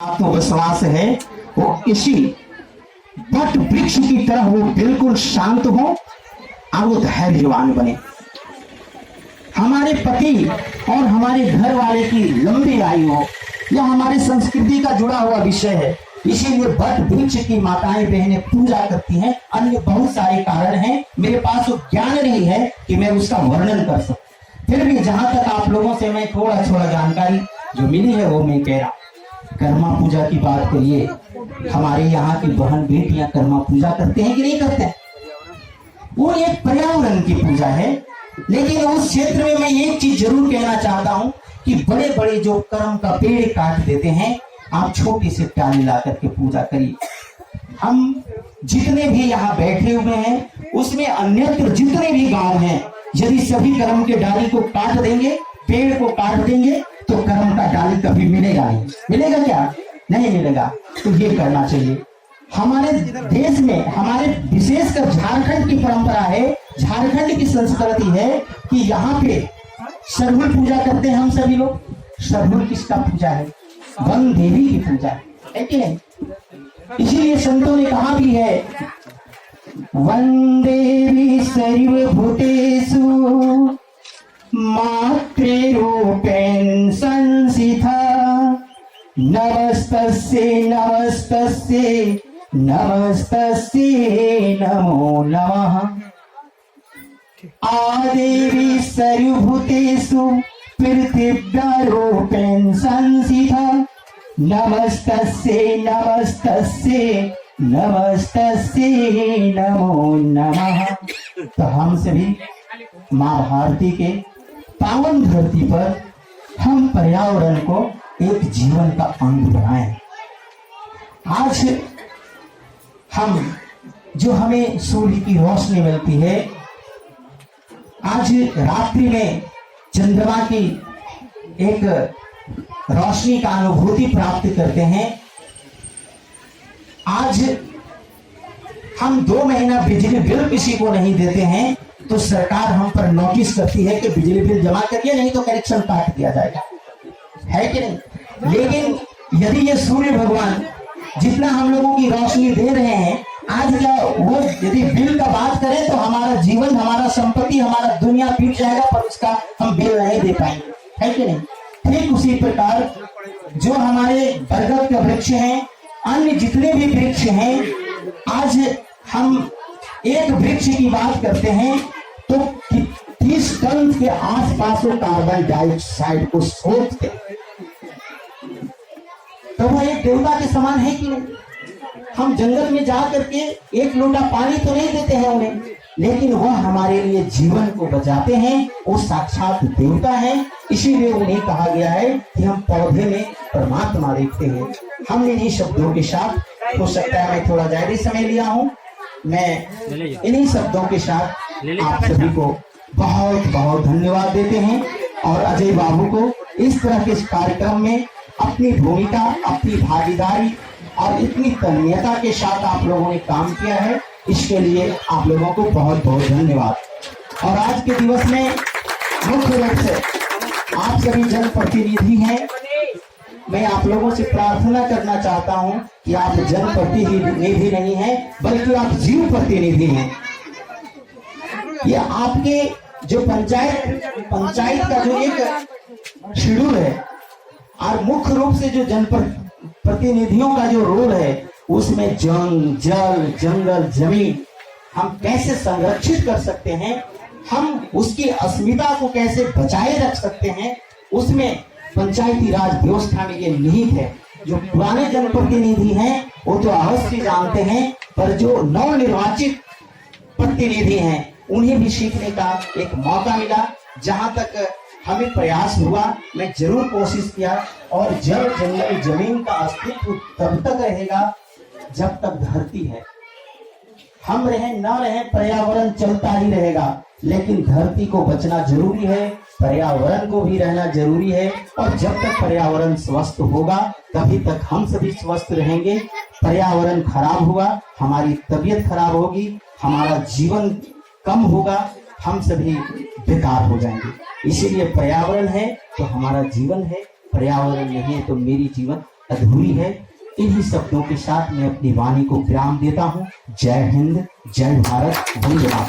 आत्मविश्वास है वो किसी वट वृक्ष की तरह वो बिल्कुल शांत हो और वो धैर्यवान बने। हमारे पति और हमारे घर वाले की लंबी आयु हो, यह हमारी संस्कृति का जुड़ा हुआ विषय है। इसीलिए वट वृक्ष की माताएं बहनें पूजा करती हैं। अन्य बहुत सारे कारण हैं, मेरे पास वो ज्ञान नहीं है कि मैं उसका वर्णन कर सकूं। फिर भी जहां तक आप लोगों से मैं थोड़ा जानकारी जो मिली है वो मैं कह रहा हूं। कर्मा पूजा की बात करिए, हमारे यहाँ की बहन बेटियां कर्मा पूजा करते हैं कि नहीं करते हैं? वो एक पर्यावरण की पूजा है। लेकिन उस क्षेत्र में मैं एक चीज जरूर कहना चाहता हूं कि बड़े बड़े जो कर्म का पेड़ काट देते हैं, आप छोटी सी टाली ला करके पूजा करिए। हम जितने भी यहाँ बैठे हुए हैं उसमें अन्यत्र जितने भी गांव हैं, यदि सभी कर्म के डाली को काट देंगे, पेड़ को काट देंगे, तो कर्म का डाली कभी मिलेगा नहीं। मिलेगा क्या? नहीं मिलेगा। तो ये करना चाहिए। हमारे देश में, हमारे विशेषकर झारखंड की परंपरा है, झारखंड की संस्कृति है कि यहाँ पे सरहुल पूजा करते हैं हम सभी लोग। सरहुल किसका पूजा है? वन देवी की पूजा है कि नहीं? इसीलिए संतों ने कहा भी है, वन देवी सर्वभूतेषु मातृरूपेण संस्थिता नमस्तस्यै नमस्तस्यै नमस्तस्यै नमो नमः। आदेवी सर्वभूतेषु पृथिव्यारूपेण संस्थिता नमस्तस्यै नमस्तस्यै नमस्तस्यै नमो नमः। तो हम सभी माँ भारती के पावन धरती पर हम पर्यावरण को एक जीवन का अंग बनाएं। आज हम जो हमें सूर्य की रोशनी मिलती है, आज रात्रि में चंद्रमा की एक रोशनी का अनुभूति प्राप्त करते हैं। आज हम 2 महीना बिजली बिल किसी को नहीं देते हैं तो सरकार हम पर नोटिस करती है कि बिजली बिल जमा करिए, नहीं तो कनेक्शन काट दिया जाएगा, है कि नहीं? लेकिन यदि ये सूर्य भगवान जितना हम लोगों की रोशनी दे रहे हैं, आज वो यदि बिल का बात करें तो हमारा जीवन, हमारा संपत्ति, हमारा दुनिया बीत जाएगा, पर उसका हम बिल नहीं दे पाएंगे, है कि नहीं? ठीक उसी प्रकार जो हमारे बरगद का वृक्ष है, अन्य जितने भी वृक्ष हैं, आज हम एक वृक्ष की बात करते हैं तो 30 टन के आसपास वो कार्बन डाइऑक्साइड को सोखते हैं। तो वो एक देवता के समान है कि नहीं? हम जंगल में जा करके एक लोटा पानी तो नहीं देते हैं उन्हें, लेकिन वह हमारे लिए जीवन को बचाते हैं। वो साक्षात देवता है। इसीलिए उन्हें कहा गया है कि हम पौधे में परमात्मा देखते हैं। हम इन्हीं शब्दों के साथ, हो सकता है मैं थोड़ा ज्यादा समय लिया हूं, मैं इन्हीं शब्दों के साथ आप सभी को बहुत बहुत धन्यवाद देते हैं। और अजय बाबू को इस तरह के कार्यक्रम में अपनी भूमिका, अपनी भागीदारी और इतनी तन्मयता के साथ आप लोगों ने काम किया है, इसके लिए आप लोगों को बहुत बहुत धन्यवाद। और आज के दिवस में मुख्य रूप से आप सभी जनप्रतिनिधि हैं, मैं आप लोगों से प्रार्थना करना चाहता हूं कि आप जनप्रतिनिधि नहीं हैं, बल्कि आप जीव प्रतिनिधि हैं। ये आपके जो पंचायत का जो एक शेड्यूल है और मुख्य रूप से जो जनप्रतिनिधियों का जो रोल है, उसमें जल, जंगल, जमीन हम कैसे संरक्षित कर सकते हैं, हम उसकी अस्मिता को कैसे बचाए रख सकते हैं, उसमें पंचायती राज व्यवस्था में ये निहित है। जो पुराने जनप्रतिनिधि हैं वो तो अवश्य जानते हैं, पर जो नवनिर्वाचित प्रतिनिधि हैं उन्हें भी सीखने का एक मौका मिला। जहां तक हमें प्रयास हुआ, मैं जरूर कोशिश किया। और जल, जंगल, जमीन का अस्तित्व तब तक रहेगा जब तक धरती है। हम रहे न रहे, पर्यावरण चलता ही रहेगा, लेकिन धरती को बचना जरूरी है, पर्यावरण को भी रहना जरूरी है। और जब तक पर्यावरण स्वस्थ होगा तभी तक हम सभी स्वस्थ रहेंगे। पर्यावरण खराब हुआ, हमारी तबीयत खराब होगी, हमारा जीवन कम होगा, हम सभी बेकार हो जाएंगे। इसीलिए पर्यावरण है तो हमारा जीवन है, पर्यावरण नहीं है तो मेरी जीवन अधूरी है। इन्हीं शब्दों के साथ मैं अपनी वाणी को विराम देता हूँ। जय हिंद, जय भारत, वंदे मातरम।